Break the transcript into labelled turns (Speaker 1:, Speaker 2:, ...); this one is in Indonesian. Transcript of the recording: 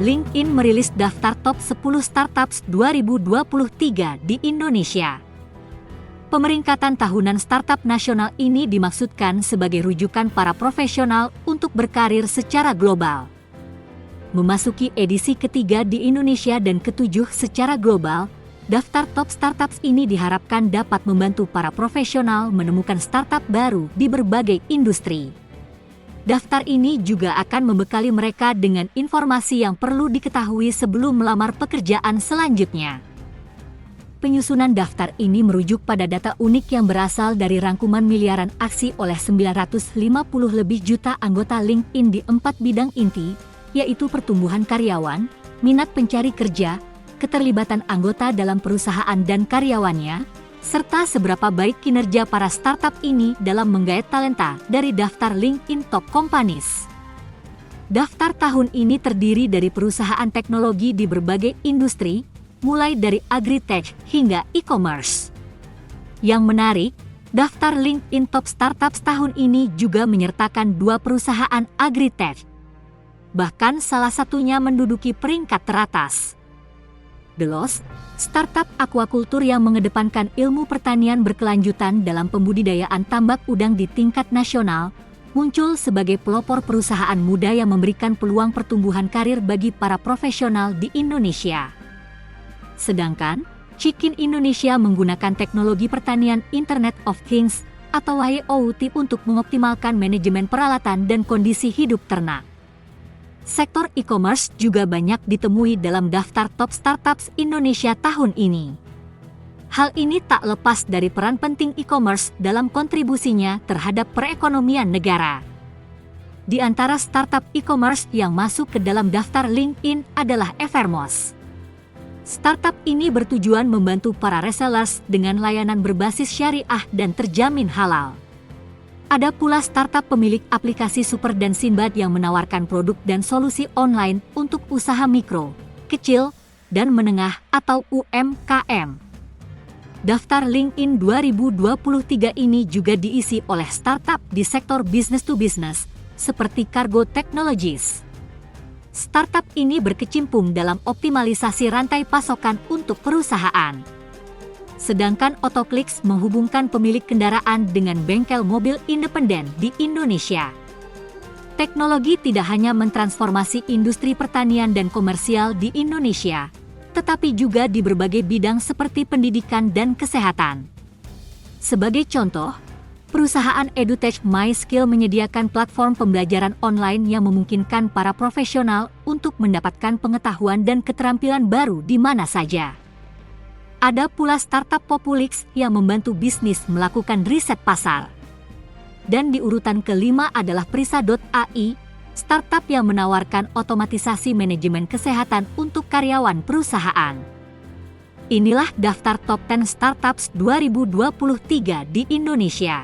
Speaker 1: LinkedIn merilis daftar top 10 startups 2023 di Indonesia. Pemeringkatan tahunan startup nasional ini dimaksudkan sebagai rujukan para profesional untuk berkarir secara global. Memasuki edisi ketiga di Indonesia dan ketujuh secara global, daftar top startups ini diharapkan dapat membantu para profesional menemukan startup baru di berbagai industri. Daftar ini juga akan membekali mereka dengan informasi yang perlu diketahui sebelum melamar pekerjaan selanjutnya. Penyusunan daftar ini merujuk pada data unik yang berasal dari rangkuman miliaran aksi oleh 950 lebih juta anggota LinkedIn di 4 bidang inti, yaitu pertumbuhan karyawan, minat pencari kerja, keterlibatan anggota dalam perusahaan dan karyawannya, serta seberapa baik kinerja para startup ini dalam menggait talenta dari daftar LinkedIn Top Companies. Daftar tahun ini terdiri dari perusahaan teknologi di berbagai industri, mulai dari agritech hingga e-commerce. Yang menarik, daftar LinkedIn Top Startups tahun ini juga menyertakan 2 perusahaan agritech. Bahkan salah satunya menduduki peringkat teratas. Delos, startup aquaculture yang mengedepankan ilmu pertanian berkelanjutan dalam pembudidayaan tambak udang di tingkat nasional, muncul sebagai pelopor perusahaan muda yang memberikan peluang pertumbuhan karir bagi para profesional di Indonesia. Sedangkan, Chicken Indonesia menggunakan teknologi pertanian Internet of Things atau IoT untuk mengoptimalkan manajemen peralatan dan kondisi hidup ternak. Sektor e-commerce juga banyak ditemui dalam daftar top startups Indonesia tahun ini. Hal ini tak lepas dari peran penting e-commerce dalam kontribusinya terhadap perekonomian negara. Di antara startup e-commerce yang masuk ke dalam daftar LinkedIn adalah Evermos. Startup ini bertujuan membantu para resellers dengan layanan berbasis syariah dan terjamin halal. Ada pula startup pemilik aplikasi Super dan Sinbad yang menawarkan produk dan solusi online untuk usaha mikro, kecil, dan menengah atau UMKM. Daftar LinkedIn 2023 ini juga diisi oleh startup di sektor business to business, seperti Cargo Technologies. Startup ini berkecimpung dalam optimalisasi rantai pasokan untuk perusahaan. Sedangkan Otoclix menghubungkan pemilik kendaraan dengan bengkel mobil independen di Indonesia. Teknologi tidak hanya mentransformasi industri pertanian dan komersial di Indonesia, tetapi juga di berbagai bidang seperti pendidikan dan kesehatan. Sebagai contoh, perusahaan EduTech MySkill menyediakan platform pembelajaran online yang memungkinkan para profesional untuk mendapatkan pengetahuan dan keterampilan baru di mana saja. Ada pula startup Populix yang membantu bisnis melakukan riset pasar. Dan di urutan kelima adalah Prisa.ai, startup yang menawarkan otomatisasi manajemen kesehatan untuk karyawan perusahaan. Inilah daftar top 10 startups 2023 di Indonesia.